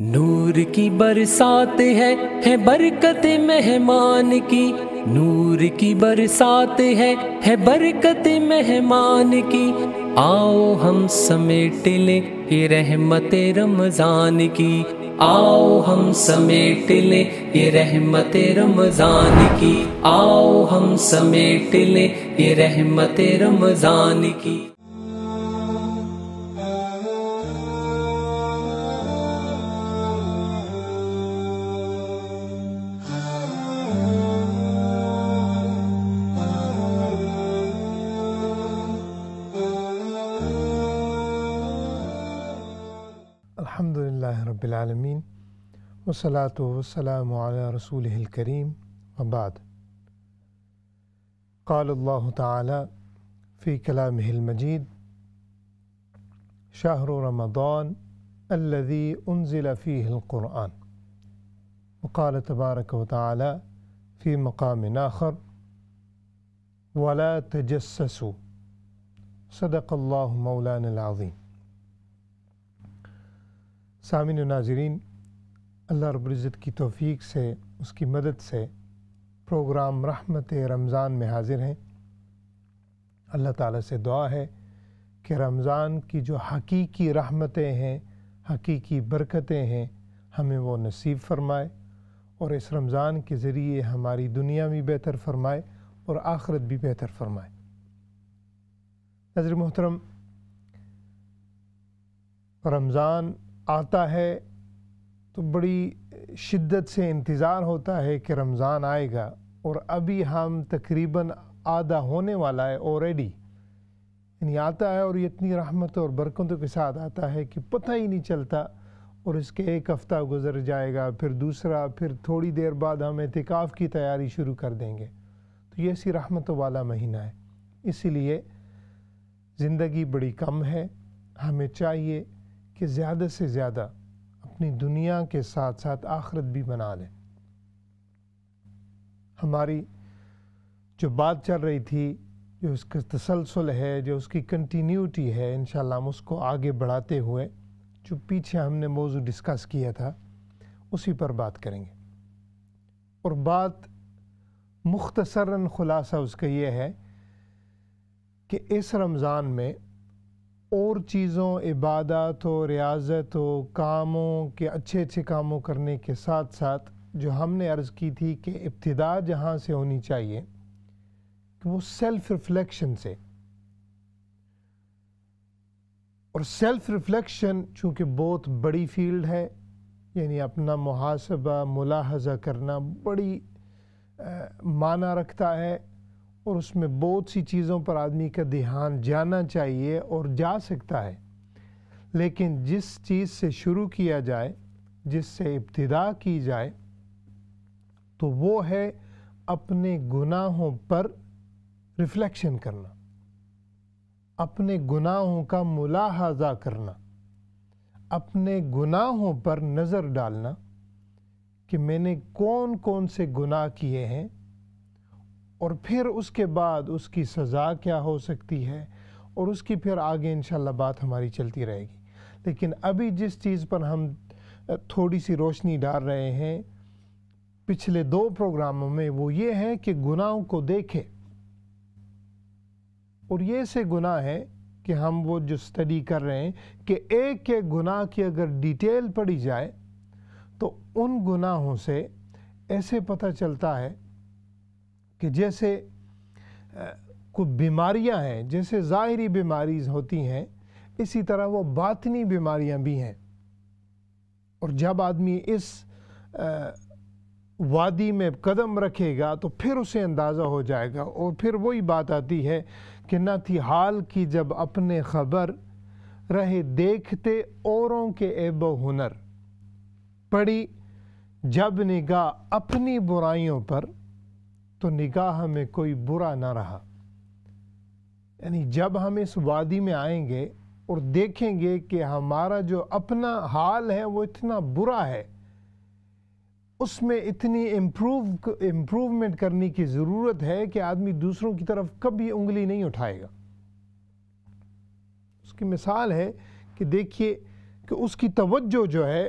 نور کی برسات ہے برکت مہمان کی، نور کی برسات ہے برکت مہمان کی، آؤ ہم سمیٹ لیں یہ رحمت رمضان کی، آؤ ہم سمیٹ لیں یہ رحمت رمضان کی، آؤ ہم سمیٹ لیں یہ رحمت رمضان کی۔ الحمدللہ رب العالمین والصلاة والسلام علی رسولہ الکریم وبعد۔ قال اللہ تعالی فی کلامہ المجید شہر رمضان الذی انزل فیہ القرآن، وقال تبارک وتعالی فی مقام آخر ولا تجسسوا، صدق اللہ مولانا العظیم۔ سامعین و ناظرین، اللہ رب العزت کی توفیق سے، اس کی مدد سے پروگرام رحمت رمضان میں حاضر ہیں۔ اللہ تعالیٰ سے دعا ہے کہ رمضان کی جو حقیقی رحمتیں ہیں، حقیقی برکتیں ہیں، ہمیں وہ نصیب فرمائے اور اس رمضان کے ذریعے ہماری دنیا بھی بہتر فرمائے اور آخرت بھی بہتر فرمائے۔ ناظرین محترم، رمضان آتا ہے تو بڑی شدت سے انتظار ہوتا ہے کہ رمضان آئے گا، اور ابھی ہم تقریباً آدھا ہونے والا ہے آلریڈی، یعنی آتا ہے اور یہ اتنی رحمت اور برکتوں کے ساتھ آتا ہے کہ پتہ ہی نہیں چلتا، اور اس کے ایک ہفتہ گزر جائے گا، پھر دوسرا، پھر تھوڑی دیر بعد ہم اعتکاف کی تیاری شروع کر دیں گے۔ تو یہ ایسی رحمتوں والا مہینہ ہے، اسی لیے زندگی بڑی کم ہے، ہمیں چاہیے کہ زیادہ سے زیادہ اپنی دنیا کے ساتھ ساتھ آخرت بھی بنا لیں۔ ہماری جو بات چل رہی تھی، جو اس کا تسلسل ہے، جو اس کی کنٹینیوٹی ہے، انشاءاللہ ہم اس کو آگے بڑھاتے ہوئے جو پیچھے ہم نے موضوع ڈسکس کیا تھا اسی پر بات کریں گے، اور بات مختصراً خلاصہ اس کا یہ ہے کہ اس رمضان میں اور چیزوں، عبادات و ریاضت و کاموں کے اچھے کاموں کرنے کے ساتھ ساتھ جو ہم نے عرض کی تھی کہ ابتدا جہاں سے ہونی چاہیے کہ وہ سیلف ریفلیکشن سے، اور سیلف ریفلیکشن چونکہ بہت بڑی فیلڈ ہے، یعنی اپنا محاسبہ، ملاحظہ کرنا بڑی معنی رکھتا ہے، اور اس میں بہت سی چیزوں پر آدمی کا دھیان جانا چاہیے اور جا سکتا ہے، لیکن جس چیز سے شروع کیا جائے، جس سے ابتدا کی جائے، تو وہ ہے اپنے گناہوں پر ریفلیکشن کرنا، اپنے گناہوں کا ملاحظہ کرنا، اپنے گناہوں پر نظر ڈالنا کہ میں نے کون کون سے گناہ کیے ہیں، اور پھر اس کے بعد اس کی سزا کیا ہو سکتی ہے، اور اس کی پھر آگے انشاءاللہ بات ہماری چلتی رہے گی۔ لیکن ابھی جس چیز پر ہم تھوڑی سی روشنی ڈال رہے ہیں پچھلے 2 پروگراموں میں، وہ یہ ہے کہ گناہوں کو دیکھیں، اور یہ ایسے گناہ ہیں کہ ہم وہ جو سٹڈی کر رہے ہیں کہ ایک گناہ کی اگر ڈیٹیل پڑھی جائے تو ان گناہوں سے ایسے پتہ چلتا ہے کہ جیسے کوئی بیماریاں ہیں، جیسے ظاہری بیماریاں ہوتی ہیں، اسی طرح وہ باطنی بیماریاں بھی ہیں، اور جب آدمی اس وادی میں قدم رکھے گا تو پھر اسے اندازہ ہو جائے گا، اور پھر وہی بات آتی ہے کہ نہ تھی حال کی جب اپنے خبر رہے دیکھتے اوروں کے عیب و ہنر، پڑی جب نگاہ اپنی برائیوں پر تو نگاہ میں کوئی برا نہ رہا۔ یعنی جب ہم اس وادی میں آئیں گے اور دیکھیں گے کہ ہمارا جو اپنا حال ہے وہ اتنا برا ہے، اس میں اتنی امپروومنٹ کرنے کی ضرورت ہے کہ آدمی دوسروں کی طرف کبھی انگلی نہیں اٹھائے گا۔ اس کی مثال ہے کہ دیکھیے کہ اس کی توجہ جو ہے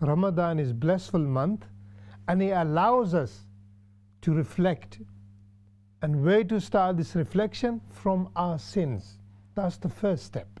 Ramadan is blissful month and it allows us to reflect. And where to start this reflection? From our sins. That's the first step.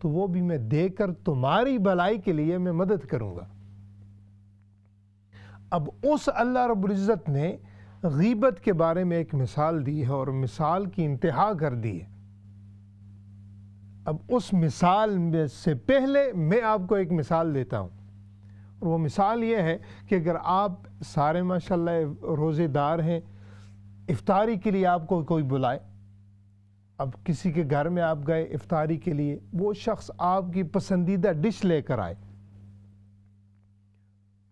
تو وہ بھی میں دے کر تمہاری بھلائی کے لیے میں مدد کروں گا۔ اب اس اللہ رب العزت نے غیبت کے بارے میں ایک مثال دی ہے اور مثال کی انتہا کر دی ہے۔ اب اس مثال میں سے پہلے میں آپ کو ایک مثال دیتا ہوں، اور وہ مثال یہ ہے کہ اگر آپ سارے ماشاءاللہ روزے دار ہیں، افطاری کے لیے آپ کو کوئی بلائے، اب کسی کے گھر میں آپ گئے افطاری کے لیے، وہ شخص آپ کی پسندیدہ ڈش لے کر آئے،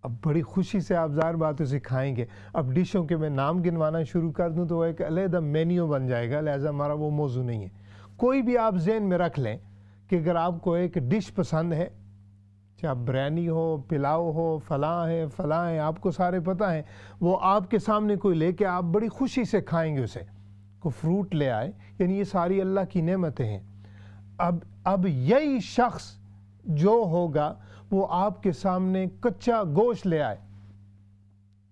اب بڑی خوشی سے آپ ظاہر بات اسے کھائیں گے۔ اب ڈشوں کے میں نام گنوانا شروع کر دوں تو وہ ایک علیحدہ مینیو بن جائے گا، لہذا ہمارا وہ موضوع نہیں ہے۔ کوئی بھی آپ ذہن میں رکھ لیں کہ اگر آپ کو ایک ڈش پسند ہے، چاہے بریانی ہو، پلاؤ ہو، فلاں ہے، آپ کو سارے پتہ ہیں، وہ آپ کے سامنے کوئی لے کے آپ بڑی خوشی سے کھائیں گے اسے، کوئی فروٹ لے آئے، یعنی یہ ساری اللہ کی نعمتیں ہیں۔ اب یہی شخص جو ہوگا وہ آپ کے سامنے کچا گوشت لے آئے،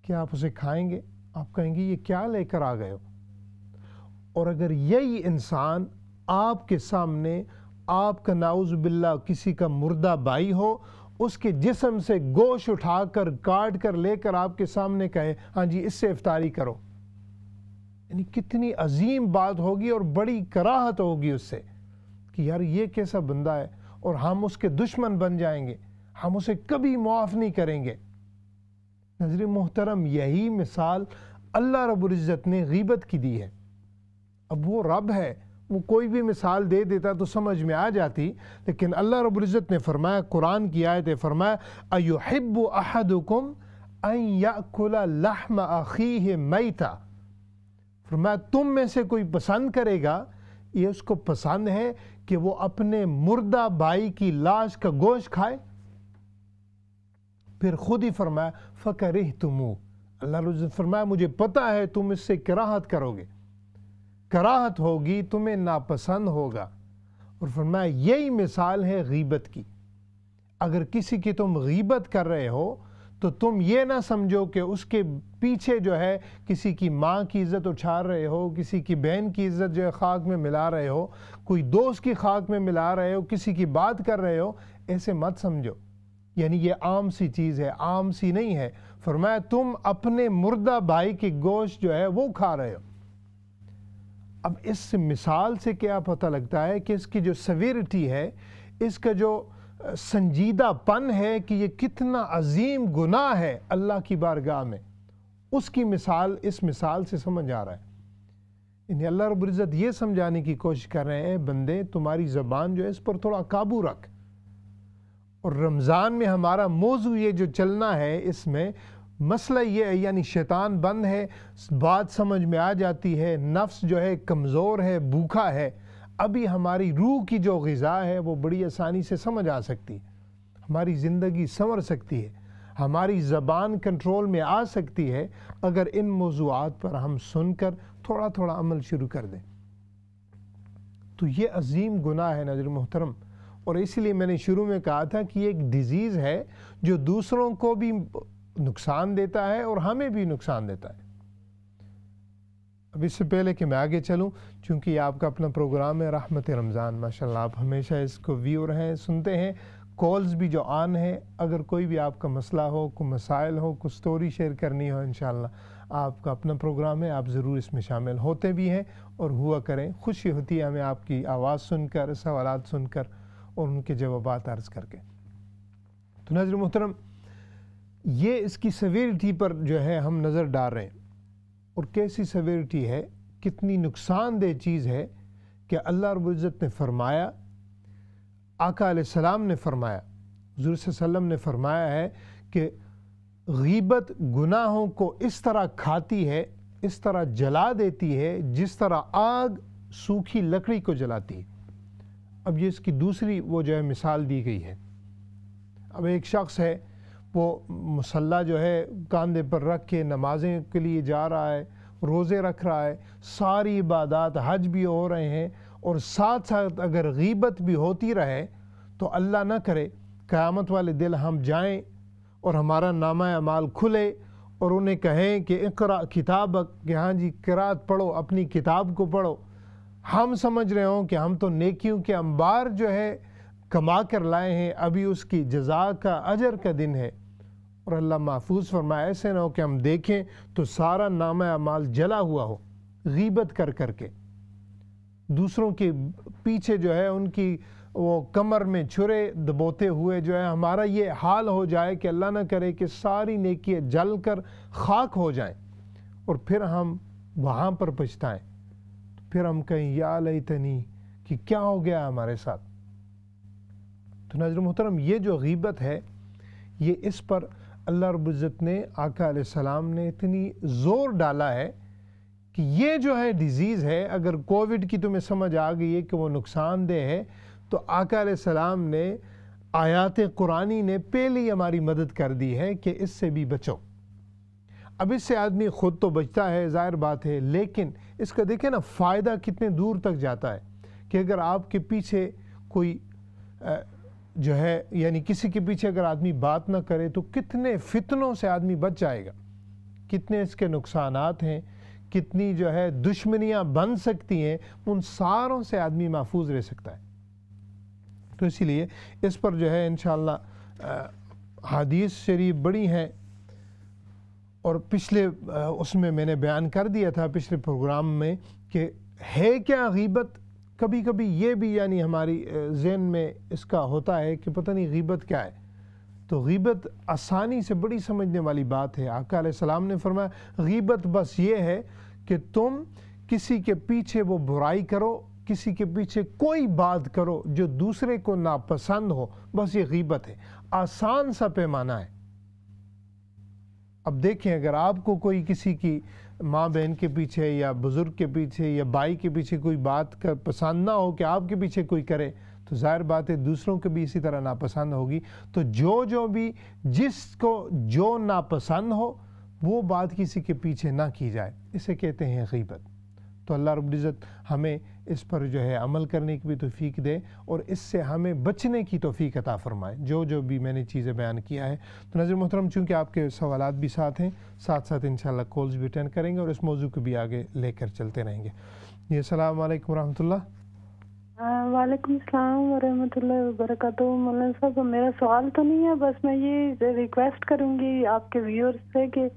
کیا آپ اسے کھائیں گے؟ آپ کہیں گے یہ کیا لے کر آ گئے ہو؟ اور اگر یہی انسان آپ کے سامنے آپ کا نعوذ باللہ کسی کا مردہ بھائی ہو، اس کے جسم سے گوشت اٹھا کر کاٹ کر لے کر آپ کے سامنے کہے ہاں جی اس سے افطاری کرو، یعنی کتنی عظیم بات ہوگی اور بڑی کراہت ہوگی اس سے کہ یار یہ کیسا بندہ ہے، اور ہم اس کے دشمن بن جائیں گے، ہم اسے کبھی معاف نہیں کریں گے۔ ناظرین محترم، یہی مثال اللہ رب العزت نے غیبت کی دی ہے۔ اب وہ رب ہے، وہ کوئی بھی مثال دے دیتا تو سمجھ میں آ جاتی، لیکن اللہ رب العزت نے فرمایا، قرآن کی آیت ہے، فرمایا اَيُحِبُّ أَحَدُكُمْ أَن يَأْكُلَ لَحْمَ أَخِيهِ مَيْتًا، فرمایا تم میں سے کوئی پسند کرے گا، یہ اس کو پسند ہے کہ وہ اپنے مردہ بھائی کی لاش کا گوشت کھائے؟ پھر خود ہی فرمایا فَكَرِهْتُمُوهُ، اللہ رب العزت فرمایا مجھے پتہ ہے تم اس سے کراہت کرو گے، کراہت ہوگی، تمہیں ناپسند ہوگا۔ اور فرمایا یہی مثال ہے غیبت کی۔ اگر کسی کی تم غیبت کر رہے ہو تو تم یہ نہ سمجھو کہ اس کے پیچھے جو ہے کسی کی ماں کی عزت اچھال رہے ہو، کسی کی بہن کی عزت جو ہے خاک میں ملا رہے ہو، کوئی دوست کی خاک میں ملا رہے ہو، کسی کی بات کر رہے ہو، ایسے مت سمجھو، یعنی یہ عام سی چیز ہے، عام سی نہیں ہے۔ فرمایا تم اپنے مردہ بھائی کی گوشت جو ہے وہ کھا رہے ہو۔ اب اس مثال سے کیا پتہ لگتا ہے کہ اس کی جو سیویرٹی ہے، اس کا جو سنجیدہ پن ہے کہ یہ کتنا عظیم گناہ ہے اللہ کی بارگاہ میں، اس کی مثال اس مثال سے سمجھ آ رہا ہے۔ یعنی اللہ رب العزت یہ سمجھانے کی کوشش کر رہے ہیں بندے تمہاری زبان جو ہے اس پر تھوڑا قابو رکھ۔ اور رمضان میں ہمارا موضوع یہ جو چلنا ہے، اس میں مسئلہ یہ ہے، یعنی شیطان بند ہے، بات سمجھ میں آ جاتی ہے، نفس جو ہے کمزور ہے، بھوکا ہے، ابھی ہماری روح کی جو غذا ہے وہ بڑی آسانی سے سمجھ آ سکتی ہے، ہماری زندگی سنور سکتی ہے، ہماری زبان کنٹرول میں آ سکتی ہے اگر ان موضوعات پر ہم سن کر تھوڑا تھوڑا عمل شروع کر دیں۔ تو یہ عظیم گناہ ہے ناظرین محترم، اور اس لیے میں نے شروع میں کہا تھا کہ یہ ایک ڈیزیز ہے جو دوسروں کو بھی نقصان دیتا ہے اور ہمیں بھی نقصان دیتا ہے۔ اب اس سے پہلے کہ میں آگے چلوں، چونکہ یہ آپ کا اپنا پروگرام ہے رحمت رمضان، ماشاءاللہ آپ ہمیشہ اس کو ویور ہیں، سنتے ہیں، کالز بھی جو آن ہیں، اگر کوئی بھی آپ کا مسئلہ ہو، کوئی مسائل ہو، کوئی سٹوری شیئر کرنی ہو، انشاءاللہ آپ کا اپنا پروگرام ہے، آپ ضرور اس میں شامل ہوتے بھی ہیں اور ہوا کریں۔ خوشی ہوتی ہے ہمیں آپ کی آواز سن کر، سوالات سن کر اور ان کے جوابات عرض کر کے۔ تو ناظرین محترم، یہ اس کی سیویرٹی پر جو ہے ہم نظر ڈال رہے ہیں، اور کیسی سیویرٹی ہے، کتنی نقصان دہ چیز ہے کہ اللہ رب العزت نے فرمایا، آقا علیہ السلام نے فرمایا، حضور صلی اللہ علیہ وسلم نے فرمایا ہے کہ غیبت گناہوں کو اس طرح کھاتی ہے، اس طرح جلا دیتی ہے جس طرح آگ سوکھی لکڑی کو جلاتی ہے۔ اب یہ اس کی دوسری وہ جو ہے مثال دی گئی ہے۔ اب ایک شخص ہے، وہ مصلی جو ہے کاندھے پر رکھ کے نمازیں کے لیے جا رہا ہے، روزے رکھ رہا ہے، ساری عبادات، حج بھی ہو رہے ہیں، اور ساتھ ساتھ اگر غیبت بھی ہوتی رہے تو اللہ نہ کرے قیامت والے دن ہم جائیں اور ہمارا نامہ اعمال کھلے اور انہیں کہیں کہ اقرا کتابک، کہ ہاں جی قرات پڑھو، اپنی کتاب کو پڑھو۔ ہم سمجھ رہے ہوں کہ ہم تو نیکیوں کے انبار جو ہے کما کر لائے ہیں ابھی اس کی جزا کا اجر کا دن ہے، اور اللہ محفوظ فرمائے ایسے نہ ہو کہ ہم دیکھیں تو سارا نامہ اعمال جلا ہوا ہو، غیبت کر کر کے دوسروں کے پیچھے جو ہے ان کی وہ کمر میں چھرے دبوتے ہوئے جو ہے ہمارا یہ حال ہو جائے کہ اللہ نہ کرے کہ ساری نیکیاں جل کر خاک ہو جائیں اور پھر ہم وہاں پر پچھتائیں، پھر ہم کہیں یا لیتنی کہ کیا ہو گیا ہمارے ساتھ۔ تو ناظرین محترم، یہ جو غیبت ہے یہ اس پر اللہ رب العزت نے، آقا علیہ السلام نے اتنی زور ڈالا ہے کہ یہ جو ہے ڈیزیز ہے، اگر کووڈ کی تمہیں سمجھ آ گئی ہے کہ وہ نقصان دہ ہے، تو آقا علیہ السلام نے آیات قرآنی نے پہلی ہماری مدد کر دی ہے کہ اس سے بھی بچو۔ اب اس سے آدمی خود تو بچتا ہے، ظاہر بات ہے، لیکن اس کا دیکھیں نا فائدہ کتنے دور تک جاتا ہے کہ اگر آپ کے پیچھے کوئی جو ہے یعنی کسی کے پیچھے اگر آدمی بات نہ کرے تو کتنے فتنوں سے آدمی بچ جائے گا، کتنے اس کے نقصانات ہیں، کتنی جو ہے دشمنیاں بن سکتی ہیں، ان ساروں سے آدمی محفوظ رہ سکتا ہے۔ تو اسی لیے اس پر جو ہے انشاءاللہ حدیث شریف بڑی ہیں، اور پچھلے اس میں میں نے بیان کر دیا تھا پچھلے پروگرام میں کہ ہے کیا غیبت۔ کبھی کبھی یہ بھی یعنی ہماری ذہن میں اس کا ہوتا ہے کہ پتہ نہیں غیبت کیا ہے، تو غیبت آسانی سے بڑی سمجھنے والی بات ہے۔ آقا علیہ السلام نے فرمایا غیبت بس یہ ہے کہ تم کسی کے پیچھے وہ برائی کرو، کسی کے پیچھے کوئی بات کرو جو دوسرے کو ناپسند ہو، بس یہ غیبت ہے۔ آسان سا پیمانہ ہے۔ اب دیکھیں اگر آپ کو کوئی کسی کی ماں بہن کے پیچھے یا بزرگ کے پیچھے یا بھائی کے پیچھے کوئی بات پسند نہ ہو کہ آپ کے پیچھے کوئی کرے، تو ظاہر بات ہے دوسروں کو بھی اسی طرح ناپسند ہوگی۔ تو جو بھی جس کو جو ناپسند ہو وہ بات کسی کے پیچھے نہ کی جائے، اسے کہتے ہیں غیبت۔ تو اللہ رب العزت ہمیں اس پر جو ہے عمل کرنے کی بھی توفیق دے اور اس سے ہمیں بچنے کی توفیق عطا فرمائے، جو بھی میں نے چیزیں بیان کیا ہے۔ تو ناظرین محترم، چونکہ آپ کے سوالات بھی ساتھ ہیں، ساتھ ساتھ انشاءاللہ کالز بھی اٹینڈ کریں گے اور اس موضوع کو بھی آگے لے کر چلتے رہیں گے۔ جی السلام علیکم ورحمۃ اللہ۔ وعلیکم السلام ورحمۃ اللہ وبرکاتہ۔ مولانا صاحب میرا سوال تو نہیں ہے، بس میں یہ ریکویسٹ کروں گی آپ کے ویورز سے کہ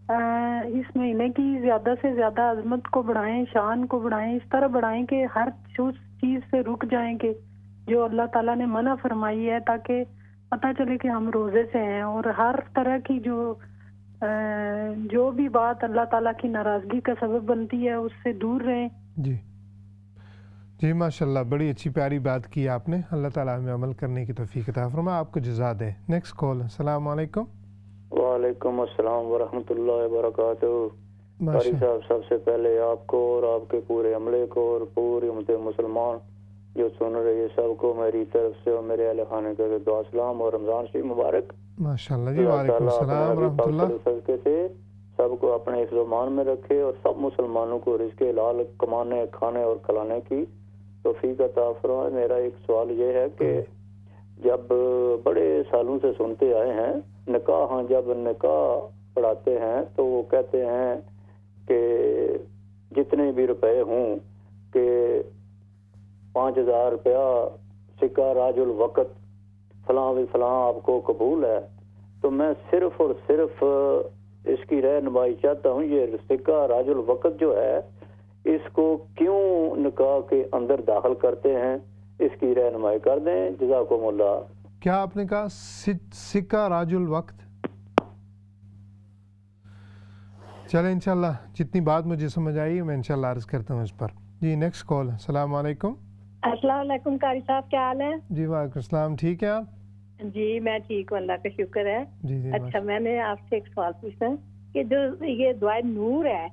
اس مہینے کی زیادہ سے زیادہ عظمت کو بڑھائیں، شان کو بڑھائیں، اس طرح بڑھائیں کہ ہر چیز سے رک جائیں کہ جو اللہ تعالیٰ نے منع فرمائی ہے، تاکہ پتہ چلے کہ ہم روزے سے ہیں، اور ہر طرح کی جو بھی بات اللہ تعالیٰ کی ناراضگی کا سبب بنتی ہے اس سے دور رہیں۔ جی ماشاءاللہ، بڑی اچھی پیاری بات کی آپ نے، اللہ تعالیٰ ہمیں عمل کرنے کی توفیق عطا فرمائے، آپ کو جزا دے۔ Next call. السلام علیکم۔ وعلیکم السلام ورحمۃ اللہ وبرکاتہ۔ قاری صاحب، سب سے پہلے آپ کو اور آپ کے پورے عملے کو اور پوری امت مسلمان جو سن رہے سب کو میری طرف سے اور میرے اہل خانے کا دعا سلام اور رمضان شریف مبارک۔ ماشاءاللہ جی، وعلیکم السلام ورحمۃ اللہ۔ صدقے سے سب کو اپنے حفظ و امان میں رکھے اور سب مسلمانوں کو رزق حلال کمانے، کھانے اور کھلانے کی توفیق عطا فرمائے۔ میرا ایک سوال یہ ہے کہ جب بڑے سالوں سے سنتے آئے ہیں جب نکاح پڑھاتے ہیں تو وہ کہتے ہیں کہ جتنے بھی روپے ہوں کہ 5000 روپیہ سکہ راج الوقت فلاں بھی فلاں آپ کو قبول ہے، تو میں صرف اور صرف اس کی رہنمائی چاہتا ہوں، یہ سکہ راج الوقت جو ہے اس کو کیوں نکاح کے اندر داخل کرتے ہیں، اس کی رہنمائی کر دیں، جزاکم اللہ۔ کیا آپ نے کہا سکہ راج الوقت؟ چلیں انشاءاللہ جتنی بات مجھے سمجھ آئی میں انشاءاللہ عرض کرتا ہوں اس پر۔ جی نیکسٹ کال۔ السلام علیکم۔ السلام علیکم قاری صاحب، کیا حال ہے؟ جی وعلیکم السلام، ٹھیک ہے آپ؟ جی میں ٹھیک ہوں، اللہ کا شکر ہے۔ جی اچھا، میں نے آپ سے ایک سوال پوچھنا ہے کہ جو یہ دعائے نور ہے،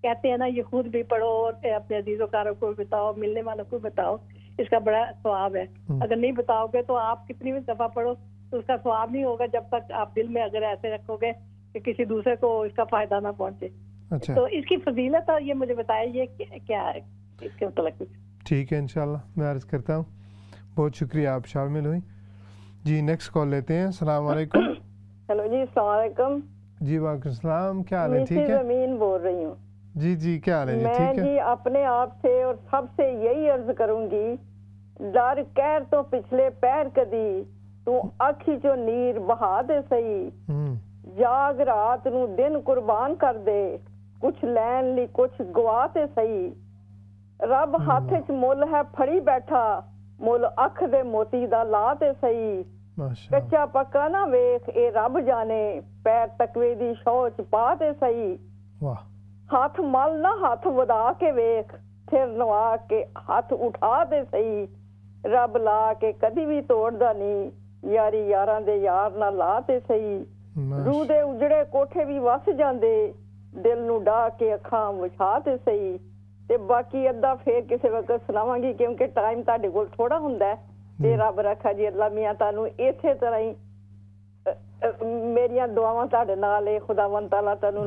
کہتے ہیں نا یہ خود بھی پڑھو اور اپنے عزیز و کاروں کو بتاؤ، ملنے والوں کو بتاؤ، اس کا بڑا ثواب ہے۔ اگر نہیں بتاؤ گے تو آپ کتنی بھی دفعہ پڑھو تو اس کا ثواب نہیں ہوگا جب تک آپ دل میں اگر ایسے رکھو گے کہ کسی دوسرے کو اس کا فائدہ نہ پہنچے۔ اچھا، تو اس کی فضیلت اور یہ مجھے بتائیں یہ کیا ہے، اس کے متعلق کچھ؟ ٹھیک ہے انشاءاللہ میں عرض کرتا ہوں، بہت شکریہ آپ شامل ہوئی۔ جی نیکسٹ کال لیتے ہیں۔ السلام علیکم۔ ہیلو جی، السلام علیکم۔ جی وعلیکم السلام، کیا حال ہے؟ ٹھیک ہے؟ زمین بول رہی ہوں۔ جی کیا حال ہے؟ میں جی اپنے آپ سے اور سب سے یہی عرض کروں گی ਡਰ ਕਹਿਰ ਤੋਂ ਪਿਛਲੇ ਪੈਰ ਕਦੀ ਤੂੰ ਅੱਖੀ ਚੋਂ ਨੀਰ ਬਹਾ ਦੇ ਸਹੀ ਜਾਗ ਰਾਤ ਨੂੰ ਦਿਨ ਕੁਰਬਾਨ ਕਰ ਦੇ ਕੁਛ ਲੈਣ ਲਈ ਕੁਛ ਗਵਾ ਤੇ ਸਹੀ ਰੱਬ ਹੱਥ 'ਚ ਮੁੱਲ ਹੈ ਫੜੀ ਬੈਠਾ ਮੁੱਲ ਅੱਖ ਦੇ ਮੋਤੀ ਦਾ ਲਾ ਤੇ ਸਹੀ ਕੱਚਾ ਪੱਕਾ ਨਾ ਵੇਖ ਇਹ ਰੱਬ ਜਾਣੇ ਪੈਰ ਤਕਵੇ ਦੀ ਸ਼ੌਚ ਪਾ ਤੇ ਸਹੀ ਹੱਥ ਮਲ ਨਾ ਹੱਥ ਵਧਾ ਕੇ ਵੇਖ ਸਿਰ ਨਵਾ ਕੇ ਹੱਥ ਉਠਾ ਦੇ ਸਹੀ ਰੱਬ ਲਾ ਕੇ ਕਦੀ ਵੀ ਤੋੜਦਾ ਨਹੀਂ ਯਾਰੀ ਯਾਰਾਂ ਦੇ ਯਾਰ ਨਾਲ ਲਾ ਤੇ ਸਹੀ ਰੂਹ ਦੇ ਉਜੜੇ ਕੋਠੇ ਵੀ ਵਸ ਜਾਂਦੇ ਦਿਲ ਨੂੰ ਡਾ ਕੇ ਅੱਖਾਂ ਵਿਛਾ ਤੇ ਸਹੀ ਤੇ ਬਾਕੀ ਅੱਧਾ ਫੇਰ ਕਿਸੇ ਵਕਤ ਸੁਣਾਵਾਂਗੀ ਕਿਉਂਕਿ ਟਾਈਮ ਤੁਹਾਡੇ ਕੋਲ ਥੋੜਾ ਹੁੰਦਾ ਹੈ ਤੇ ਰੱਬ ਰੱਖਾ ਜੀ ਅੱਲਾ ਮੀਆਂ ਤੁਹਾਨੂੰ ਇਸੇ ਤਰ੍ਹਾਂ ਹੀ ਮੇਰੀਆਂ ਦੁਆਵਾਂ ਤੁਹਾਡੇ ਨਾਲ ਹੈ ਖੁਦਾਵੰਦ ਤਾਲਾ ਤੁਹਾਨੂੰ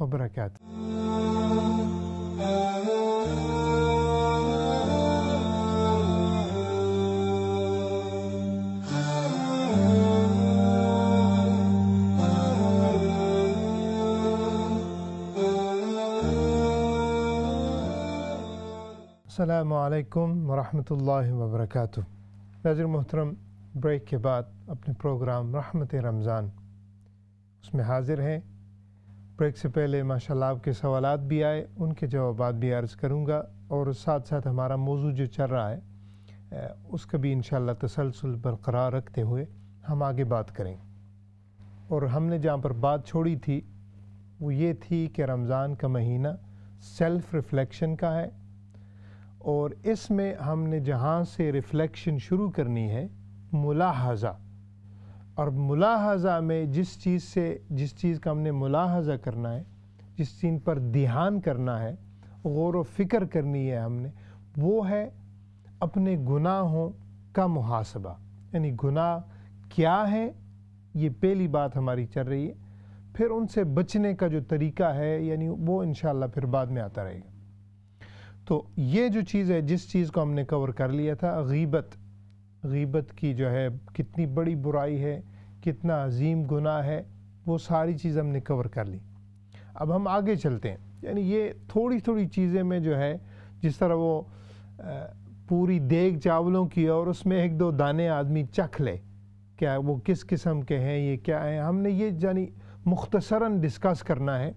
وبرکاتہ۔ السلام علیکم ورحمۃ اللہ وبرکاتہ۔ ناظر محترم، بریک کے بعد اپنے پروگرام رحمت رمضان اس میں حاضر ہیں۔ بریک سے پہلے ماشاءاللہ آپ کے سوالات بھی آئے، ان کے جوابات بھی عرض کروں گا، اور ساتھ ساتھ ہمارا موضوع جو چل رہا ہے اس کا بھی انشاءاللہ تسلسل برقرار رکھتے ہوئے ہم آگے بات کریں۔ اور ہم نے جہاں پر بات چھوڑی تھی وہ یہ تھی کہ رمضان کا مہینہ سیلف ریفلیکشن کا ہے، اور اس میں ہم نے جہاں سے ریفلیکشن شروع کرنی ہے ملاحظہ، اور ملاحظہ میں جس چیز کا ہم نے ملاحظہ کرنا ہے، جس چیز پر دھیان کرنا ہے، غور و فکر کرنی ہے ہم نے، وہ ہے اپنے گناہوں کا محاسبہ۔ یعنی گناہ کیا ہے، یہ پہلی بات ہماری چل رہی ہے، پھر ان سے بچنے کا جو طریقہ ہے یعنی وہ انشاءاللہ پھر بعد میں آتا رہے گا۔ تو یہ جو چیز ہے، جس چیز کو ہم نے کور کر لیا تھا، غیبت کی جو ہے کتنی بڑی برائی ہے، کتنا عظیم گناہ ہے، وہ ساری چیز ہم نے کور کر لی۔ اب ہم آگے چلتے ہیں، یعنی یہ تھوڑی چیزیں میں جو ہے، جس طرح وہ پوری دیگ چاولوں کی اور اس میں ایک دو دانے آدمی چکھ لے، کیا وہ کس قسم کے ہیں، یہ کیا ہیں، ہم نے یہ یعنی مختصراً ڈسکس کرنا ہے،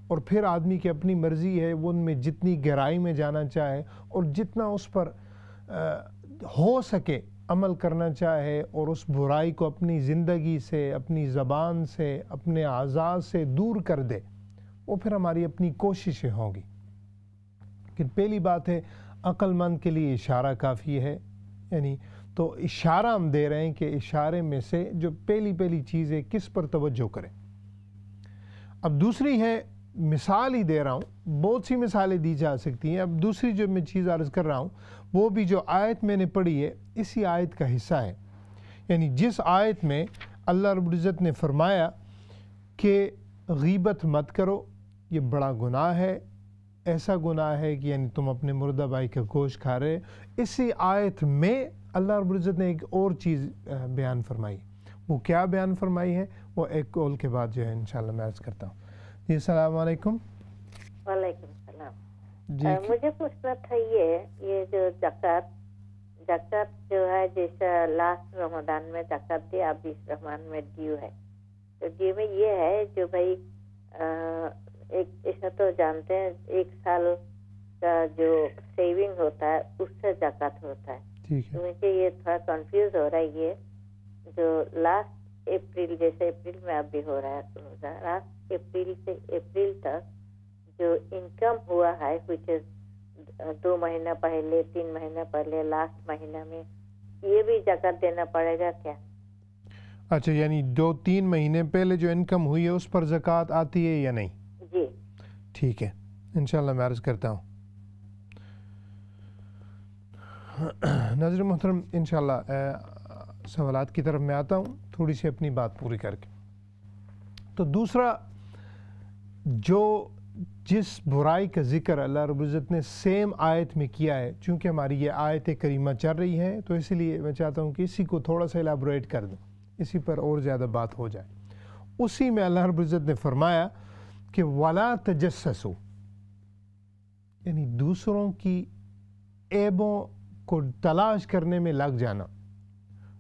اور پھر آدمی کی اپنی مرضی ہے وہ ان میں جتنی گہرائی میں جانا چاہے اور جتنا اس پر ہو سکے عمل کرنا چاہے، اور اس برائی کو اپنی زندگی سے، اپنی زبان سے، اپنے اعضاء سے دور کر دے، وہ پھر ہماری اپنی کوششیں ہوں گی۔ لیکن پہلی بات ہے، عقل مند کے لیے اشارہ کافی ہے، یعنی تو اشارہ ہم دے رہے ہیں کہ اشارے میں سے جو پہلی چیز ہے کس پر توجہ کریں۔ اب دوسری ہے، مثال ہی دے رہا ہوں، بہت سی مثالیں دی جا سکتی ہیں۔ اب دوسری جو میں چیز عرض کر رہا ہوں وہ بھی جو آیت میں نے پڑھی ہے اسی آیت کا حصہ ہے، یعنی جس آیت میں اللہ رب العزت نے فرمایا کہ غیبت مت کرو، یہ بڑا گناہ ہے، ایسا گناہ ہے کہ یعنی تم اپنے مردہ بھائی کا گوشت کھا رہے، اسی آیت میں اللہ رب العزت نے ایک اور چیز بیان فرمائی۔ وہ کیا بیان فرمائی ہے وہ ایک کال کے بعد جو ہے انشاءاللہ میں عرض کرتا ہوں۔ جی السلام علیکم۔ وعلیکم السلام۔ جی مجھے پوچھنا تھا یہ جو زکوٰۃ جو ہے، جیسا لاسٹ رمضان میں زکوٰۃ دی، اب اس رمضان میں ڈیو ہے، تو ڈیو میں یہ ہے جو بھائی ایک ایسا تو جانتے ہیں 1 سال کا جو سیونگ ہوتا ہے اس سے زکوٰۃ ہوتا ہے، ٹھیک ہے۔ تو مجھے یہ تھوڑا کنفیوز ہو رہا ہے، یہ جو لاسٹ اپریل، جیسے اپریل میں اب بھی ہو رہا ہے، لاسٹ اپریل سے اپریل تک جو انکم ہوا ہے، which is 2 مہینہ پہلے، 3 مہینہ پہلے، لاسٹ مہینہ میں، یہ بھی زکوٰۃ دینا پڑے گا کیا؟ اچھا، یعنی 2-3 مہینے پہلے جو انکم ہوئی ہے اس پر زکوٰۃ آتی ہے یا نہیں؟ جی ٹھیک ہے، انشاءاللہ میں عرض کرتا ہوں۔ ناظرین محترم، انشاءاللہ سوالات کی طرف میں آتا ہوں تھوڑی سی اپنی بات پوری کر کے۔ تو دوسرا جو جس برائی کا ذکر اللہ رب العزت نے سیم آیت میں کیا ہے، چونکہ ہماری یہ آیت کریمہ چل رہی ہے تو اسی لیے میں چاہتا ہوں کہ اسی کو تھوڑا سا ایلیبوریٹ کر دوں، اسی پر اور زیادہ بات ہو جائے۔ اسی میں اللہ رب العزت نے فرمایا کہ وَلَا تَجَسَّسُوا، یعنی دوسروں کی عیبوں کو تلاش کرنے میں لگ جانا،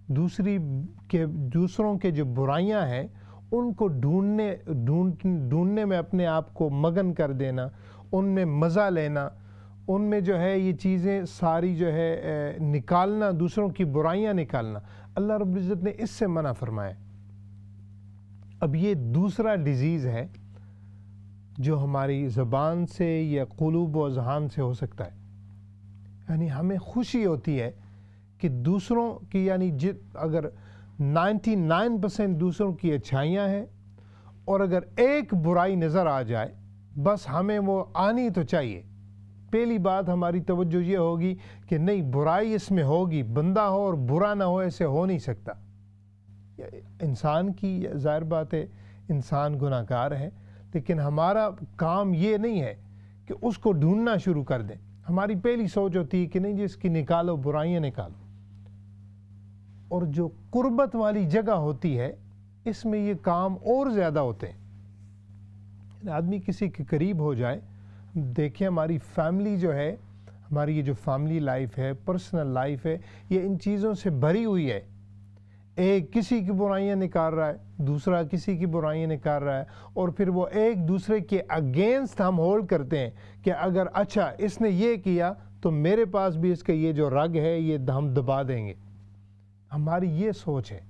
دوسروں کے جو برائیاں ہیں ان کو ڈھونڈنے میں اپنے آپ کو مگن کر دینا، ان میں مزہ لینا، ان میں جو ہے یہ چیزیں ساری جو ہے نکالنا، دوسروں کی برائیاں نکالنا، اللہ رب العزت نے اس سے منع فرمایا۔ اب یہ دوسرا ڈیزیز ہے جو ہماری زبان سے یا قلوب و اذہان سے ہو سکتا ہے، یعنی ہمیں خوشی ہوتی ہے کہ دوسروں کی، یعنی اگر 99% دوسروں کی اچھائیاں ہیں اور اگر ایک برائی نظر آ جائے بس ہمیں وہ آنی تو چاہیے۔ پہلی بات ہماری توجہ یہ ہوگی کہ نہیں، برائی اس میں ہوگی، بندہ ہو اور برا نہ ہو، ایسے ہو نہیں سکتا۔ انسان کی ظاہر بات ہے، انسان گناہ گار ہے، لیکن ہمارا کام یہ نہیں ہے کہ اس کو ڈھونڈنا شروع کر دیں. ہماری پہلی سوچ ہوتی ہے کہ نہیں جی اس کی نکالو، برائیاں نکالو. اور جو قربت والی جگہ ہوتی ہے اس میں یہ کام اور زیادہ ہوتے ہیں. آدمی کسی کے قریب ہو جائے، دیکھیں ہماری فیملی جو ہے، ہماری یہ جو فیملی لائف ہے، پرسنل لائف ہے، یہ ان چیزوں سے بھری ہوئی ہے. ایک کسی کی برائیاں نکال رہا ہے، دوسرا کسی کی برائیاں نکال رہا ہے، اور پھر وہ ایک دوسرے کے اگینسٹ ہم ہولڈ کرتے ہیں کہ اگر اچھا اس نے یہ کیا تو میرے پاس بھی اس کا یہ جو رگ ہے یہ ہم دبا دیں گے. ہماری یہ سوچ ہے.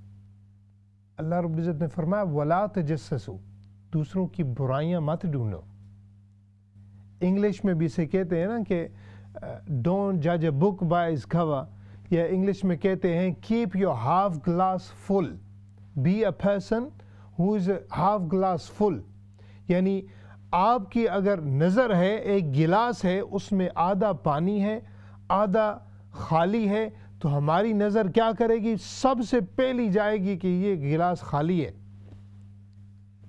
اللہ رب العزت نے فرمایا وَلَا تَجَسَّسُوا، دوسروں کی برائیاں مت ڈھونڈو. انگلش میں بھی اسے کہتے ہیں نا کہ ڈونٹ جج اے بک بائی اٹس کور، یا انگلش میں کہتے ہیں keep your half glass full, be a person who is half glass full. یعنی آپ کی اگر نظر ہے ایک گلاس ہے اس میں آدھا پانی ہے آدھا خالی ہے، تو ہماری نظر کیا کرے گی؟ سب سے پہلی جائے گی کہ یہ گلاس خالی ہے.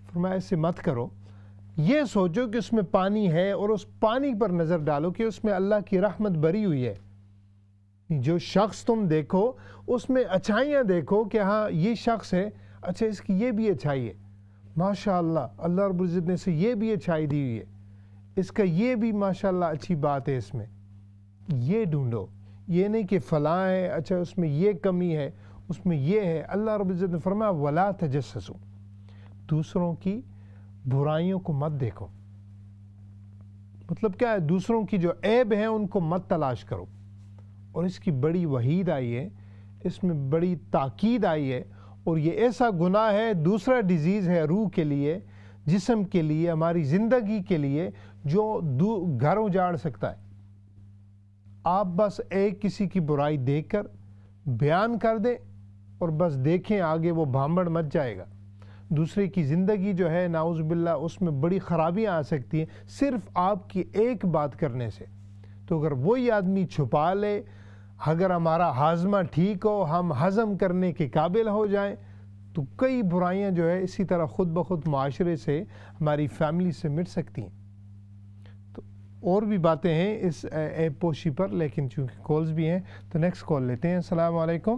فرمایا ایسے مت کرو، یہ سوچو کہ اس میں پانی ہے اور اس پانی پر نظر ڈالو کہ اس میں اللہ کی رحمت بری ہوئی ہے. جو شخص تم دیکھو اس میں اچھائیاں دیکھو کہ ہاں یہ شخص ہے، اچھا اس کی یہ بھی اچھائی ہے، ماشاءاللہ اللہ رب العزت نے اسے یہ بھی اچھائی دی ہوئی ہے، اس کا یہ بھی ماشاءاللہ اچھی بات ہے. اس میں یہ ڈھونڈو، یہ نہیں کہ فلاں ہے اچھا اس میں یہ کمی ہے اس میں یہ ہے. اللہ رب العزت نے فرمایا وَلَا تَجَسَّسُوا، دوسروں کی برائیوں کو مت دیکھو. مطلب کیا ہے؟ دوسروں کی جو عیب ہیں ان کو مت تلاش کرو. اور اس کی بڑی وعید آئی ہے، اس میں بڑی تاکید آئی ہے. اور یہ ایسا گناہ ہے، دوسرا ڈیزیز ہے روح کے لیے، جسم کے لیے، ہماری زندگی کے لیے، جو گھر اجاڑ سکتا ہے. آپ بس ایک کسی کی برائی دیکھ کر بیان کر دیں اور بس دیکھیں آگے وہ بھانبڑ مچ جائے گا. دوسرے کی زندگی جو ہے نعوذ باللہ اس میں بڑی خرابیاں آ سکتی ہیں صرف آپ کی ایک بات کرنے سے. تو اگر وہی آدمی چھپا لے، اگر ہمارا ہاضمہ ٹھیک ہو، ہم ہضم کرنے کے قابل ہو جائیں، تو کئی برائیاں جو ہے اسی طرح خود بخود معاشرے سے، ہماری فیملی سے مٹ سکتی ہیں. تو اور بھی باتیں ہیں اس ایپ پوشی پر، لیکن چونکہ کالز بھی ہیں تو نیکسٹ کال لیتے ہیں. السلام علیکم.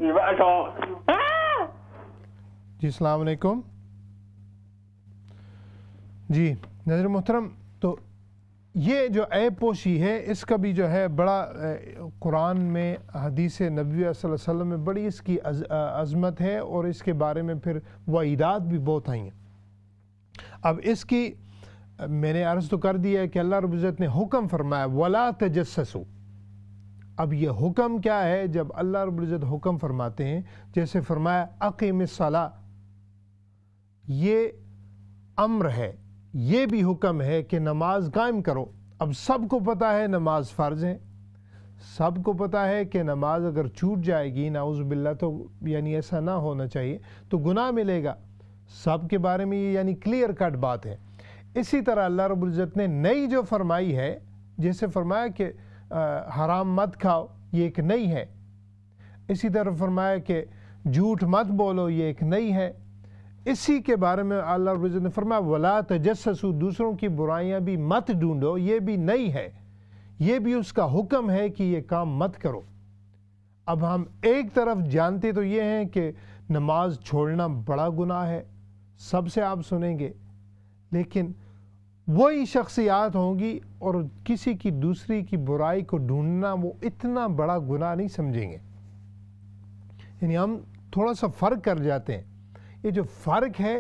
جی السلام علیکم. جی ناظر محترم، تو یہ جو عیب پوشی ہے اس کا بھی جو ہے بڑا قرآن میں، حدیث نبوی صلی اللہ علیہ وسلم میں بڑی اس کی عظمت ہے، اور اس کے بارے میں پھر وعیدات بھی بہت آئی ہیں. اب اس کی میں نے عرض تو کر دیا ہے کہ اللہ رب العزت نے حکم فرمایا وَلَا تَجَسَّسُوا. اب یہ حکم کیا ہے؟ جب اللہ رب العزت حکم فرماتے ہیں، جیسے فرمایا اقیم الصلاۃ، یہ امر ہے، یہ بھی حکم ہے کہ نماز قائم کرو. اب سب کو پتہ ہے نماز فرض ہے، سب کو پتہ ہے کہ نماز اگر چھوٹ جائے گی نعوذ باللہ تو یعنی ایسا نہ ہونا چاہیے تو گناہ ملے گا. سب کے بارے میں یہ یعنی کلیئر کٹ بات ہے. اسی طرح اللہ رب العزت نے نئی جو فرمائی ہے، جیسے فرمایا کہ حرام مت کھاؤ، یہ ایک نئی ہے. اسی طرح فرمایا کہ جھوٹ مت بولو، یہ ایک نئی ہے. اسی کے بارے میں اللہ رب العزت نے فرمایا وَلَا تَجَسَّسُوا، دوسروں کی برائیاں بھی مت ڈھونڈو، یہ بھی نئی ہے، یہ بھی اس کا حکم ہے کہ یہ کام مت کرو. اب ہم ایک طرف جانتے تو یہ ہیں کہ نماز چھوڑنا بڑا گناہ ہے، سب سے آپ سنیں گے، لیکن وہی شخصیات ہوں گی اور کسی کی دوسری کی برائی کو ڈھونڈنا وہ اتنا بڑا گناہ نہیں سمجھیں گے. یعنی ہم تھوڑا سا فرق کر جاتے ہیں. یہ جو فرق ہے،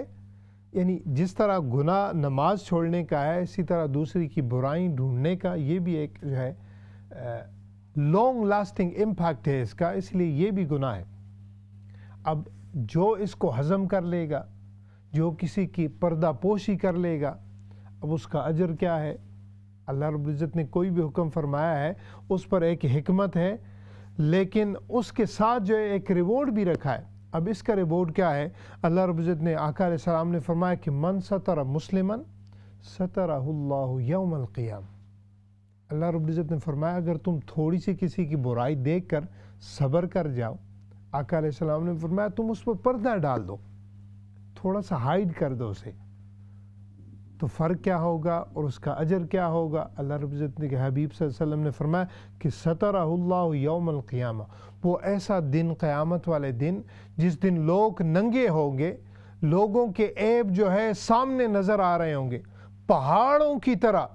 یعنی جس طرح گناہ نماز چھوڑنے کا ہے، اسی طرح دوسری کی برائیں ڈھونڈنے کا یہ بھی ایک جو ہے لانگ لاسٹنگ امپیکٹ ہے اس کا، اس لیے یہ بھی گناہ ہے. اب جو اس کو ہضم کر لے گا، جو کسی کی پردہ پوشی کر لے گا، اب اس کا اجر کیا ہے؟ اللہ رب العزت نے کوئی بھی حکم فرمایا ہے اس پر ایک حکمت ہے، لیکن اس کے ساتھ جو ہے ایک ریوارڈ بھی رکھا ہے. اب اس کا ریوارڈ کیا ہے؟ اللہ رب العزت نے آقا علیہ السلام نے فرمایا کہ من ستر مسلمن سترہ اللہ یوم القیام. اللہ رب العزت نے فرمایا اگر تم تھوڑی سی کسی کی برائی دیکھ کر صبر کر جاؤ، آقا علیہ السلام نے فرمایا تم اس پر پردہ ڈال دو، تھوڑا سا ہائیڈ کر دو اسے، تو فرق کیا ہوگا اور اس کا اجر کیا ہوگا؟ اللہ رب العزت نے کہ حبیب صلی اللہ علیہ وسلم نے فرمایا کہ سترہ اللہ یوم القیامہ، وہ ایسا دن قیامت والے دن جس دن لوگ ننگے ہوں گے، لوگوں کے عیب جو ہے سامنے نظر آ رہے ہوں گے، پہاڑوں کی طرح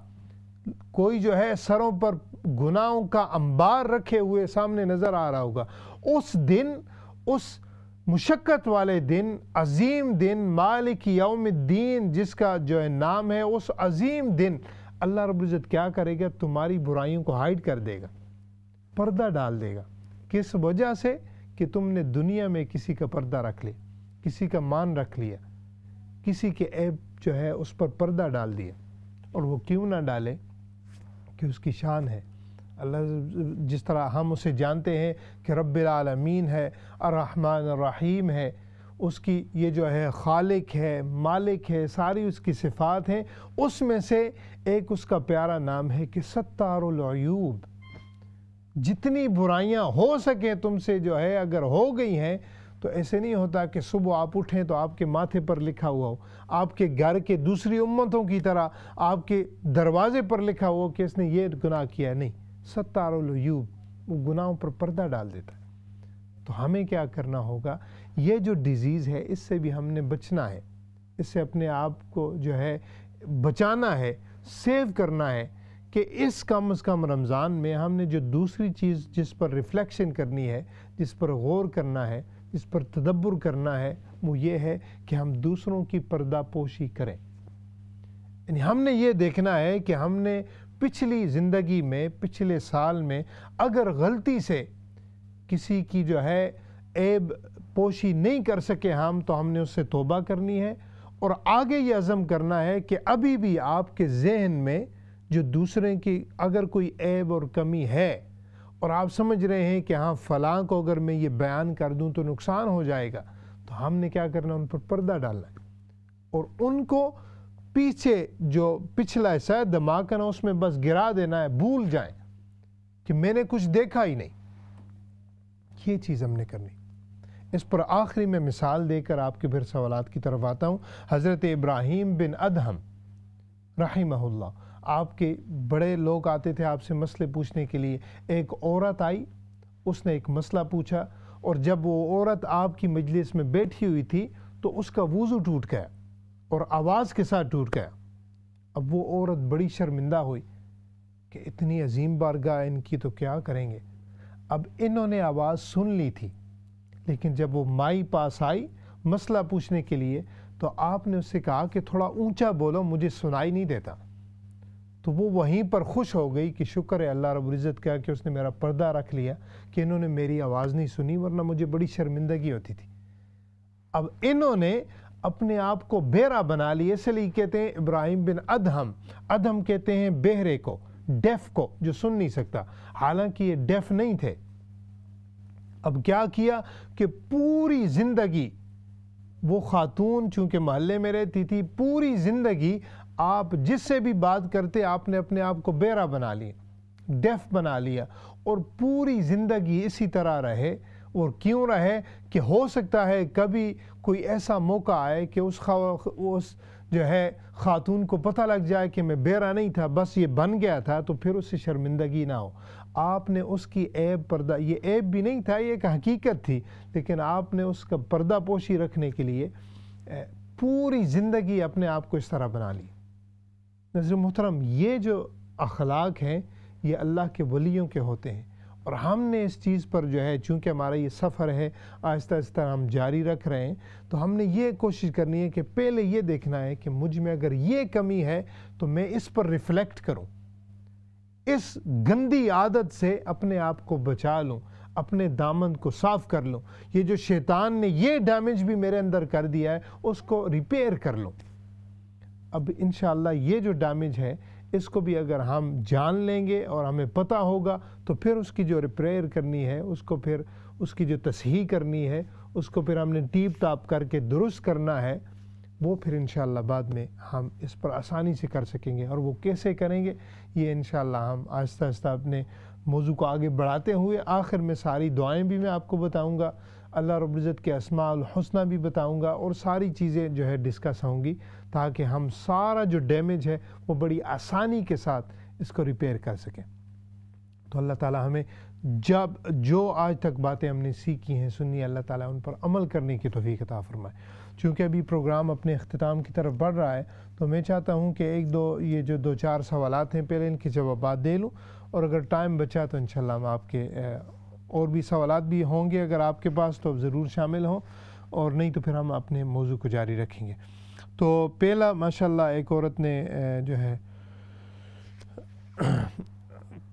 کوئی جو ہے سروں پر گناہوں کا انبار رکھے ہوئے سامنے نظر آ رہا ہوگا۔ اس دن، اس مشقت والے دن، عظیم دن، مالک یوم الدین جس کا جو ہے نام ہے، اس عظیم دن اللہ رب العزت کیا کرے گا؟ تمہاری برائیوں کو ہائیڈ کر دے گا، پردہ ڈال دے گا۔ کس وجہ سے؟ کہ تم نے دنیا میں کسی کا پردہ رکھ لیا، کسی کا مان رکھ لیا، کسی کے عیب جو ہے اس پر پردہ ڈال دیا۔ اور وہ کیوں نہ ڈالے؟ کہ اس کی شان ہے۔ اللہ جس طرح ہم اسے جانتے ہیں کہ رب العالمین ہے، الرحمن الرحیم ہے، اس کی یہ جو ہے خالق ہے، مالک ہے، ساری اس کی صفات ہیں۔ اس میں سے ایک اس کا پیارا نام ہے کہ ستار العیوب۔ جتنی برائیاں ہو سکیں تم سے جو ہے اگر ہو گئی ہیں تو ایسے نہیں ہوتا کہ صبح آپ اٹھیں تو آپ کے ماتھے پر لکھا ہوا ہو، آپ کے گھر کے دوسری امتوں کی طرح آپ کے دروازے پر لکھا ہوا کہ اس نے یہ گناہ کیا۔ نہیں، ستار العیوب، وہ گناہوں پر پردہ ڈال دیتا ہے۔ تو ہمیں کیا کرنا ہوگا؟ یہ جو ڈیزیز ہے اس سے بھی ہم نے بچنا ہے، اس سے اپنے آپ کو جو ہے بچانا ہے، سیو کرنا ہے کہ اس کم از کم رمضان میں ہم نے جو دوسری چیز جس پر ریفلیکشن کرنی ہے، جس پر غور کرنا ہے، جس پر تدبر کرنا ہے، وہ یہ ہے کہ ہم دوسروں کی پردہ پوشی کریں۔ یعنی ہم نے یہ دیکھنا ہے کہ ہم نے پچھلی زندگی میں، پچھلے سال میں اگر غلطی سے کسی کی جو ہے عیب پوشی نہیں کر سکے ہم، تو ہم نے اس سے توبہ کرنی ہے اور آگے یہ عزم کرنا ہے کہ ابھی بھی آپ کے ذہن میں جو دوسرے کی اگر کوئی عیب اور کمی ہے اور آپ سمجھ رہے ہیں کہ ہاں فلاں کو اگر میں یہ بیان کر دوں تو نقصان ہو جائے گا، تو ہم نے کیا کرنا؟ ان پر پردہ ڈالنا ہے اور ان کو پیچھے جو پچھلا حصہ ہے دماغ کا نا اس میں بس گرا دینا ہے، بھول جائیں کہ میں نے کچھ دیکھا ہی نہیں۔ یہ چیز ہم نے کرنی۔ اس پر آخری میں مثال دے کر آپ کے پھر سوالات کی طرف آتا ہوں۔ حضرت ابراہیم بن ادہم رحمہ اللہ، آپ کے بڑے لوگ آتے تھے آپ سے مسئلے پوچھنے کے لیے۔ ایک عورت آئی، اس نے ایک مسئلہ پوچھا، اور جب وہ عورت آپ کی مجلس میں بیٹھی ہوئی تھی تو اس کا وضو ٹوٹ گیا اور آواز کے ساتھ ٹوٹ گیا۔ اب وہ عورت بڑی شرمندہ ہوئی کہ اتنی عظیم بارگاہ ان کی تو کیا کریں گے۔ اب انہوں نے آواز سن لی تھی، لیکن جب وہ مائی پاس آئی مسئلہ پوچھنے کے لیے تو آپ نے اس سے کہا کہ تھوڑا اونچا بولو، مجھے سنائی نہیں دیتا۔ تو وہ وہیں پر خوش ہو گئی کہ شکر ہے اللہ رب العزت کا کہ اس نے میرا پردہ رکھ لیا کہ انہوں نے میری آواز نہیں سنی، ورنہ مجھے بڑی شرمندگی ہوتی تھی۔ اب انہوں نے اپنے آپ کو بہرا بنا لیا، اس لیے کہتے ہیں ابراہیم بن ادہم۔ ادہم کہتے ہیں بہرے کو، ڈیف کو، جو سن نہیں سکتا، حالانکہ یہ ڈیف نہیں تھے۔ اب کیا کیا کہ پوری زندگی وہ خاتون چونکہ محلے میں رہتی تھی، پوری زندگی آپ جس سے بھی بات کرتے آپ نے اپنے آپ کو بہرا بنا لیا، ڈیف بنا لیا، اور پوری زندگی اسی طرح رہے۔ اور کیوں رہے؟ کہ ہو سکتا ہے کبھی کوئی ایسا موقع آئے کہ اس جو ہے خاتون کو پتہ لگ جائے کہ میں بہرا نہیں تھا، بس یہ بن گیا تھا، تو پھر اس سے شرمندگی نہ ہو۔ آپ نے اس کی عیب پردہ، یہ عیب بھی نہیں تھا، یہ ایک حقیقت تھی، لیکن آپ نے اس کا پردہ پوشی رکھنے کے لیے پوری زندگی اپنے آپ کو اس طرح بنا لی۔ ناظرین محترم، یہ جو اخلاق ہیں یہ اللہ کے ولیوں کے ہوتے ہیں، اور ہم نے اس چیز پر جو ہے چونکہ ہمارا یہ سفر ہے آہستہ آہستہ ہم جاری رکھ رہے ہیں، تو ہم نے یہ کوشش کرنی ہے کہ پہلے یہ دیکھنا ہے کہ مجھ میں اگر یہ کمی ہے تو میں اس پر ریفلیکٹ کروں، اس گندی عادت سے اپنے آپ کو بچا لوں، اپنے دامن کو صاف کر لوں، یہ جو شیطان نے یہ ڈیمیج بھی میرے اندر کر دیا ہے اس کو ریپیئر کر لوں۔ اب انشاءاللہ یہ جو ڈیمیج ہے اس کو بھی اگر ہم جان لیں گے اور ہمیں پتہ ہوگا تو پھر اس کی جو ریپیئر کرنی ہے، اس کو پھر اس کی جو تصحیح کرنی ہے، اس کو پھر ہم نے ٹیپ ٹاپ کر کے درست کرنا ہے، وہ پھر انشاءاللہ بعد میں ہم اس پر آسانی سے کر سکیں گے۔ اور وہ کیسے کریں گے یہ انشاءاللہ ہم آہستہ آہستہ اپنے موضوع کو آگے بڑھاتے ہوئے آخر میں ساری دعائیں بھی میں آپ کو بتاؤں گا۔ اللہ رب العزت کے اسماء الحسنہ بھی بتاؤں گا اور ساری چیزیں جو ہے ڈسکس ہوں گی تاکہ ہم سارا جو ڈیمیج ہے وہ بڑی آسانی کے ساتھ اس کو ریپیئر کر سکیں۔ تو اللہ تعالیٰ ہمیں جو آج تک باتیں ہم نے سیکھی ہیں سنی، اللہ تعالیٰ ان پر عمل کرنے کی توفیق عطا فرمائے۔ چونکہ ابھی پروگرام اپنے اختتام کی طرف بڑھ رہا ہے تو میں چاہتا ہوں کہ یہ جو 2-4 سوالات ہیں پہلے ان کے جوابات دے لوں، اور اگر ٹائم بچا تو انشاءاللہ ہم آپ کے اور بھی سوالات بھی ہوں گے اگر آپ کے پاس تو ضرور شامل ہوں، اور نہیں تو پھر ہم اپنے موضوع کو جاری رکھیں گے۔ تو پہلا ماشاءاللہ ایک عورت نے جو ہے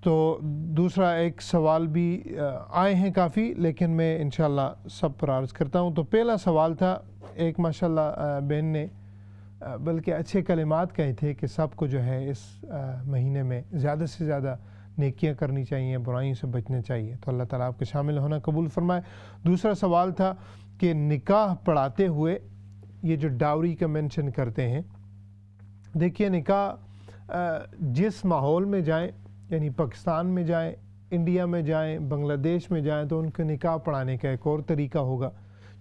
تو دوسرا ایک سوال بھی آئے ہیں کافی، لیکن میں انشاءاللہ سب پر عرض کرتا ہوں۔ تو پہلا سوال تھا ایک ماشاءاللہ بہن نے بلکہ اچھے کلمات کہے تھے کہ سب کو جو ہے اس مہینے میں زیادہ سے زیادہ نیکیاں کرنی چاہیے، برائیوں سے بچنا چاہیے، تو اللہ تعالیٰ آپ کے شامل ہونا قبول فرمائے۔ دوسرا سوال تھا کہ نکاح پڑھاتے ہوئے یہ جو ڈاوری کا مینشن کرتے ہیں، دیکھیے نکاح جس ماحول میں جائیں، یعنی پاکستان میں جائیں، انڈیا میں جائیں، بنگلہ دیش میں جائیں، تو ان کے نکاح پڑھانے کا ایک اور طریقہ ہوگا۔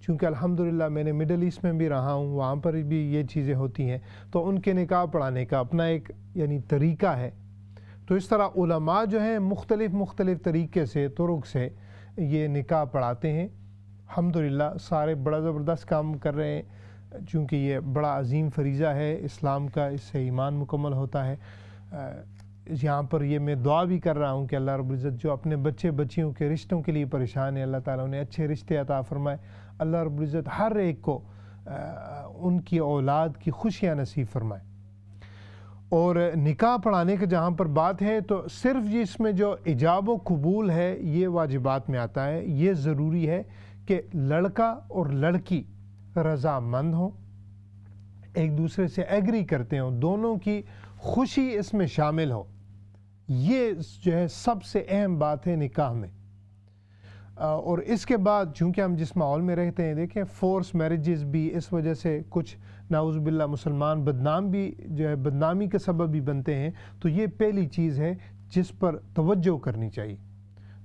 چونکہ الحمدللہ میں نے مڈل ایسٹ میں بھی رہا ہوں، وہاں پر بھی یہ چیزیں ہوتی ہیں، تو ان کے نکاح پڑھانے کا اپنا ایک یعنی طریقہ ہے۔ تو اس طرح علماء جو ہیں مختلف طریقے سے طرق سے یہ نکاح پڑھاتے ہیں۔ الحمدللہ سارے بڑا زبردست کام کر رہے ہیں، چونکہ یہ بڑا عظیم فریضہ ہے اسلام کا، اس سے ایمان مکمل ہوتا ہے۔ یہاں پر یہ میں دعا بھی کر رہا ہوں کہ اللہ رب العزت جو اپنے بچیوں کے رشتوں کے لیے پریشان ہے، اللہ تعالیٰ انہیں اچھے رشتے عطا فرمائے۔ اللہ رب العزت ہر ایک کو ان کی اولاد کی خوشیاں نصیب فرمائے۔ اور نکاح پڑھانے کا جہاں پر بات ہے تو صرف اس میں جو ایجاب و قبول ہے یہ واجبات میں آتا ہے۔ یہ ضروری ہے کہ لڑکا اور لڑکی رضامند ہوں، ایک دوسرے سے ایگری کرتے ہوں، دونوں کی خوشی اس میں شامل ہو۔ یہ جو ہے سب سے اہم بات ہے نکاح میں۔ اور اس کے بعد چونکہ ہم جس ماحول میں رہتے ہیں، دیکھیں فورس میرجز بھی اس وجہ سے کچھ نعوذ باللہ مسلمان بدنامی کا سبب بھی بنتے ہیں، تو یہ پہلی چیز ہے جس پر توجہ کرنی چاہیے۔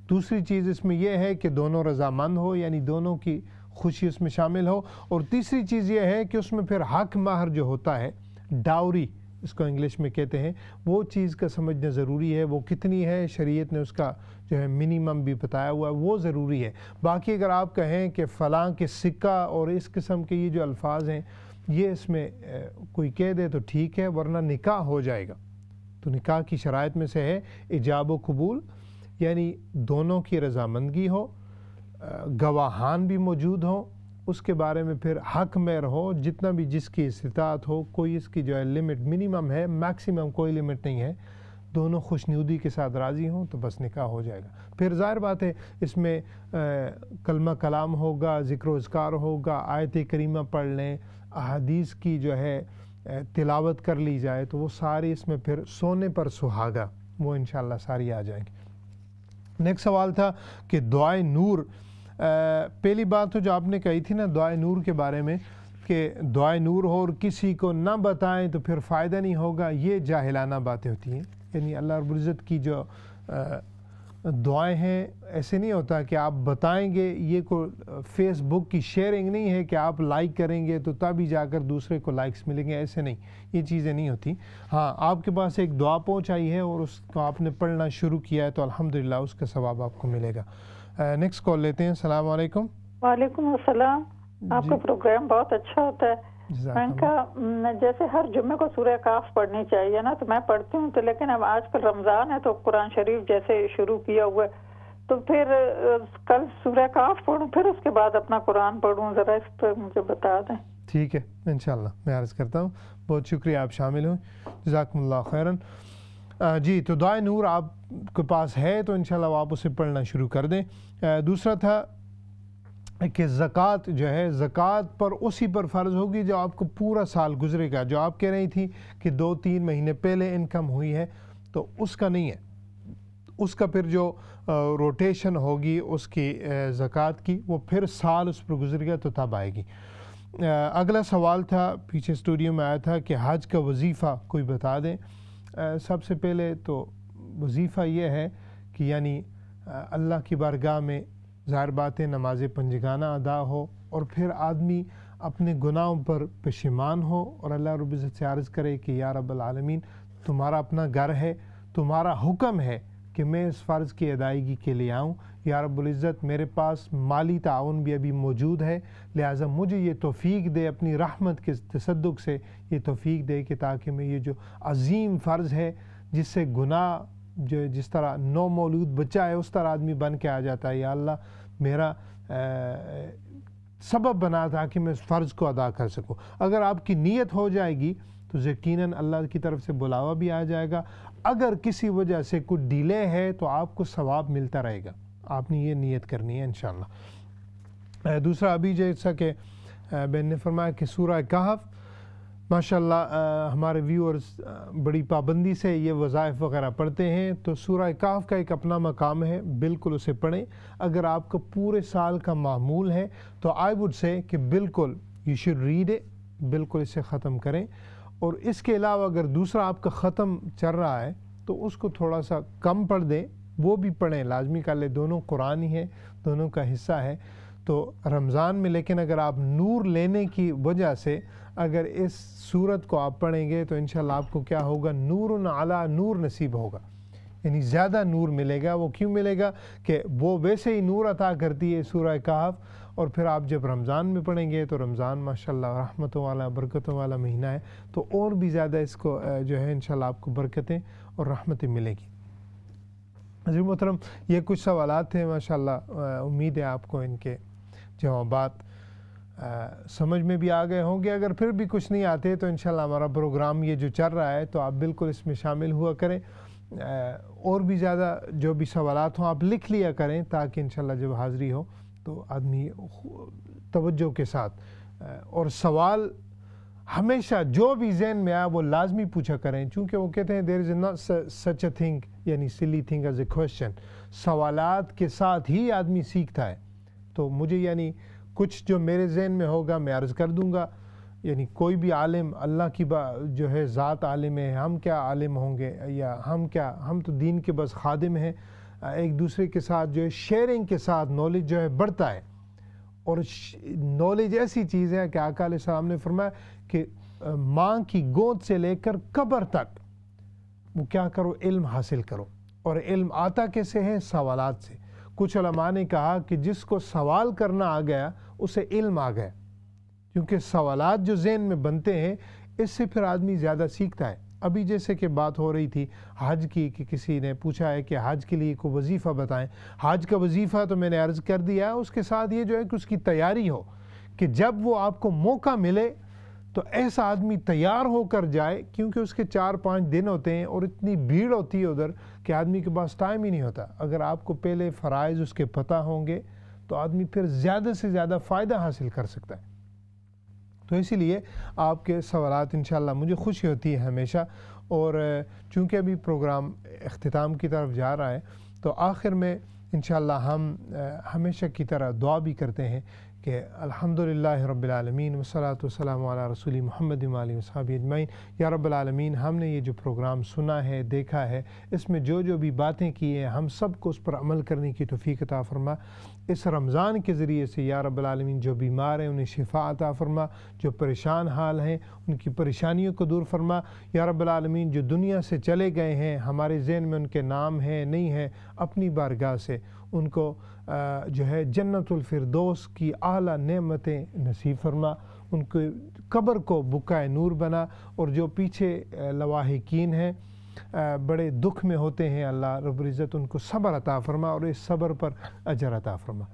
دوسری چیز اس میں یہ ہے کہ دونوں رضامند ہو، یعنی دونوں کی خوشی اس میں شامل ہو۔ اور تیسری چیز یہ ہے کہ اس میں پھر حق مہر جو ہوتا ہے، ڈاوری اس کو انگلش میں کہتے ہیں، وہ چیز کا سمجھنا ضروری ہے۔ وہ کتنی ہے، شریعت نے اس کا جو ہے منیمم بھی بتایا ہوا ہے، وہ ضروری ہے۔ باقی اگر آپ کہیں کہ فلاں کے سکہ اور اس قسم کے یہ جو الفاظ ہیں یہ اس میں کوئی کہہ دے تو ٹھیک ہے، ورنہ نکاح ہو جائے گا۔ تو نکاح کی شرائط میں سے ہے ایجاب و قبول، یعنی دونوں کی رضامندگی ہو، گواہان بھی موجود ہوں، اس کے بارے میں پھر حق مہر ہو، جتنا بھی جس کی استطاعت ہو، کوئی اس کی جو ہے لمٹ منیمم ہے، میکسیمم کوئی لمٹ نہیں ہے، دونوں خوشنودی کے ساتھ راضی ہوں تو بس نکاح ہو جائے گا۔ پھر ظاہر بات ہے اس میں کلمہ کلام ہوگا، ذکر و اذکار ہوگا، آیت کریمہ پڑھ لیں، احادیث کی جو ہے تلاوت کر لی جائے، تو وہ ساری اس میں پھر سونے پر سہاگا وہ انشاءاللہ ساری آ جائیں گی۔ نیکسٹ سوال تھا کہ دعائے نور، پہلی بات تو جو آپ نے کہی تھی نا دعائے نور کے بارے میں کہ دعائے نور ہو اور کسی کو نہ بتائیں تو پھر فائدہ نہیں ہوگا، یہ جاہلانہ باتیں ہوتی ہیں۔ یعنی اللہ رب العزت کی جو دعائیں ہیں ایسے نہیں ہوتا کہ آپ بتائیں گے، یہ کوئی فیس بک کی شیئرنگ نہیں ہے کہ آپ لائک کریں گے تو تبھی جا کر دوسرے کو لائکس ملیں گے، ایسے نہیں، یہ چیزیں نہیں ہوتی۔ ہاں آپ کے پاس ایک دعا پہنچ آئی ہے اور اس کو آپ نے پڑھنا شروع کیا ہے تو الحمدللہ اس کا ثواب آپ کو ملے گا۔ نیکسٹ کال لیتے ہیں۔ السلام علیکم۔ وعلیکم السلام۔ آپ کا پروگرام بہت اچھا ہوتا ہے۔ میں نے کہا جیسے ہر جمعے کو سورہ کاف پڑھنی چاہیے نا، تو میں پڑھتی ہوں، تو لیکن اب آج کل رمضان ہے تو قرآن شریف جیسے شروع کیا ہوا ہے، تو پھر کل سورہ کاف پڑھوں پھر اس کے بعد اپنا قرآن پڑھوں، ذرا اس پر مجھے بتا دیں۔ ٹھیک ہے انشاءاللہ میں عرض کرتا ہوں، بہت شکریہ آپ شامل ہوئیں، جزاکم اللہ خیراً۔ جی تو دعائے نور آپ کے پاس ہے تو انشاءاللہ آپ اسے پڑھنا شروع کر دیں۔ دوسرا تھا کہ زکوٰۃ جو ہے، زکوٰۃ پر اسی پر فرض ہوگی جو آپ کو پورا سال گزرے گا۔ جو آپ کہہ رہی تھی کہ 2-3 مہینے پہلے انکم ہوئی ہے تو اس کا نہیں ہے، اس کا پھر جو روٹیشن ہوگی اس کی زکوٰۃ کی، وہ پھر سال اس پر گزر گیا تو تب آئے گی۔ اگلا سوال تھا پیچھے اسٹوڈیو میں آیا تھا کہ حج کا وظیفہ کوئی بتا دیں۔ سب سے پہلے تو وظیفہ یہ ہے کہ یعنی اللہ کی بارگاہ میں ظاہر بات ہے نماز پنجگانہ ادا ہو اور پھر آدمی اپنے گناہوں پر پشیمان ہو اور اللہ رب العزت سے عرض کرے کہ یا رب العالمین تمہارا اپنا گھر ہے، تمہارا حکم ہے کہ میں اس فرض کی ادائیگی کے لیے آؤں، یا رب العزت میرے پاس مالی تعاون بھی ابھی موجود ہے، لہٰذا مجھے یہ توفیق دے، اپنی رحمت کے تصدق سے یہ توفیق دے کہ تاکہ میں یہ جو عظیم فرض ہے جس سے گناہ جو جس طرح نو مولود بچہ ہے اس طرح آدمی بن کے آ جاتا ہے، یا اللہ میرا سبب بنا تھا کہ میں اس فرض کو ادا کر سکوں۔ اگر آپ کی نیت ہو جائے گی تو یقیناً اللہ کی طرف سے بلاوا بھی آ جائے گا۔ اگر کسی وجہ سے کوئی ڈیلے ہے تو آپ کو ثواب ملتا رہے گا، آپ نے یہ نیت کرنی ہے انشاءاللہ۔ دوسرا ابھی جیسا کہ بہن نے فرمایا کہ سورہ کہف ماشاءاللہ ہمارے ویورز بڑی پابندی سے یہ وظائف وغیرہ پڑھتے ہیں، تو سورہ کہف کا ایک اپنا مقام ہے، بالکل اسے پڑھیں۔ اگر آپ کا پورے سال کا معمول ہے تو آئی وڈ سے کہ بالکل یو شوڈ ریڈ اٹ، بالکل اسے ختم کریں۔ اور اس کے علاوہ اگر دوسرا آپ کا ختم چل رہا ہے تو اس کو تھوڑا سا کم پڑھ دیں، وہ بھی پڑھیں، لازمی کر لیں، دونوں قرآن ہی ہے، دونوں کا حصہ ہے۔ تو رمضان میں لیکن اگر آپ نور لینے کی وجہ سے اگر اس سورت کو آپ پڑھیں گے تو انشاءاللہ آپ کو کیا ہوگا، نور علی نور نصیب ہوگا، یعنی زیادہ نور ملے گا۔ وہ کیوں ملے گا کہ وہ ویسے ہی نور عطا کرتی ہے سورہ کہف، اور پھر آپ جب رمضان میں پڑھیں گے تو رمضان ماشاءاللہ رحمتوں والا برکتوں والا مہینہ ہے، تو اور بھی زیادہ اس کو جو ہے انشاءاللہ آپ کو برکتیں اور رحمتیں ملے گی۔ حضرت محترم یہ کچھ سوالات تھے، ماشاءاللہ امید ہے آپ کو ان کے جوابات سمجھ میں بھی آ گئے ہوں گے۔ اگر پھر بھی کچھ نہیں آتے تو انشاءاللہ ہمارا پروگرام یہ جو چل رہا ہے تو آپ بالکل اس میں شامل ہوا کریں، اور بھی زیادہ جو بھی سوالات ہوں آپ لکھ لیا کریں تاکہ انشاءاللہ جب حاضری ہو تو آدمی توجہ کے ساتھ، اور سوال ہمیشہ جو بھی ذہن میں آیا وہ لازمی پوچھا کریں، چونکہ وہ کہتے ہیں دیر is not such a thing یعنی سلی تھنگ ایز اے کویسچن، سوالات کے ساتھ ہی آدمی سیکھتا ہے۔ تو مجھے یعنی کچھ جو میرے ذہن میں ہوگا میں عرض کر دوں گا، یعنی کوئی بھی عالم اللہ کی جو ہے ذات عالم ہے، ہم کیا عالم ہوں گے، یا ہم تو دین کے بس خادم ہیں۔ ایک دوسرے کے ساتھ جو ہے شیئرنگ کے ساتھ نالج جو ہے بڑھتا ہے، اور نالج ایسی چیز ہے کہ آقا علیہ السلام نے فرمایا کہ ماں کی گود سے لے کر قبر تک وہ کیا کرو، علم حاصل کرو، اور علم آتا کیسے ہے، سوالات سے۔ کچھ علماء نے کہا کہ جس کو سوال کرنا آ گیا اسے علم آ گیا، کیونکہ سوالات جو ذہن میں بنتے ہیں اس سے پھر آدمی زیادہ سیکھتا ہے۔ ابھی جیسے کہ بات ہو رہی تھی حج کی کہ کسی نے پوچھا ہے کہ حج کے لیے کوئی وظیفہ بتائیں، حج کا وظیفہ تو میں نے عرض کر دیا، اس کے ساتھ یہ جو ہے کہ اس کی تیاری ہو، کہ جب وہ آپ کو موقع ملے تو ایسا آدمی تیار ہو کر جائے، کیونکہ اس کے 4-5 دن ہوتے ہیں اور اتنی بھیڑ ہوتی ہے ادھر کہ آدمی کے پاس ٹائم ہی نہیں ہوتا۔ اگر آپ کو پہلے فرائض اس کے پتہ ہوں گے تو آدمی پھر زیادہ سے زیادہ فائدہ حاصل کر سکتا ہے۔ تو اسی لیے آپ کے سوالات انشاءاللہ مجھے خوشی ہوتی ہے ہمیشہ، اور چونکہ ابھی پروگرام اختتام کی طرف جا رہا ہے تو آخر میں انشاءاللہ ہم ہمیشہ کی طرح دعا بھی کرتے ہیں کہ الحمدللہ رب العالمین والصلاۃ والسلام علی رسول محمد وآلہ وصحبہ اجمعین۔ یا رب العالمین ہم نے یہ جو پروگرام سنا ہے، دیکھا ہے، اس میں جو بھی باتیں کی ہیں ہم سب کو اس پر عمل کرنے کی توفیق عطا فرما۔ اس رمضان کے ذریعے سے یا رب العالمین جو بیمار ہیں انہیں شفا عطا فرما، جو پریشان حال ہیں ان کی پریشانیوں کو دور فرما۔ یا رب العالمین جو دنیا سے چلے گئے ہیں، ہمارے ذہن میں ان کے نام ہیں نہیں ہیں، اپنی بارگاہ سے ان کو جو ہے جنت الفردوس کی اعلیٰ نعمتیں نصیب فرما، ان کے قبر کو بقعہ نور بنا، اور جو پیچھے لواحقین ہیں بڑے دکھ میں ہوتے ہیں، اللہ رب العزت ان کو صبر عطا فرما اور اس صبر پر اجر عطا فرما۔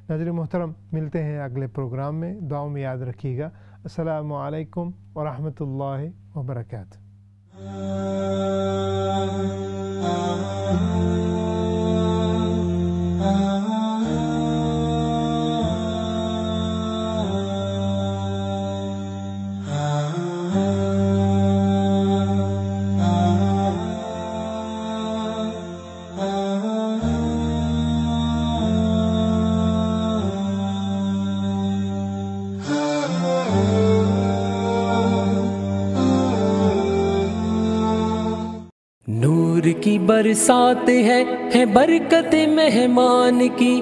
ناظرین محترم ملتے ہیں اگلے پروگرام میں، دعاؤں میں یاد رکھیے گا۔ السلام علیکم ورحمۃ اللہ وبرکاتہ۔ نور کی برسات ہے برکت مہمان کی،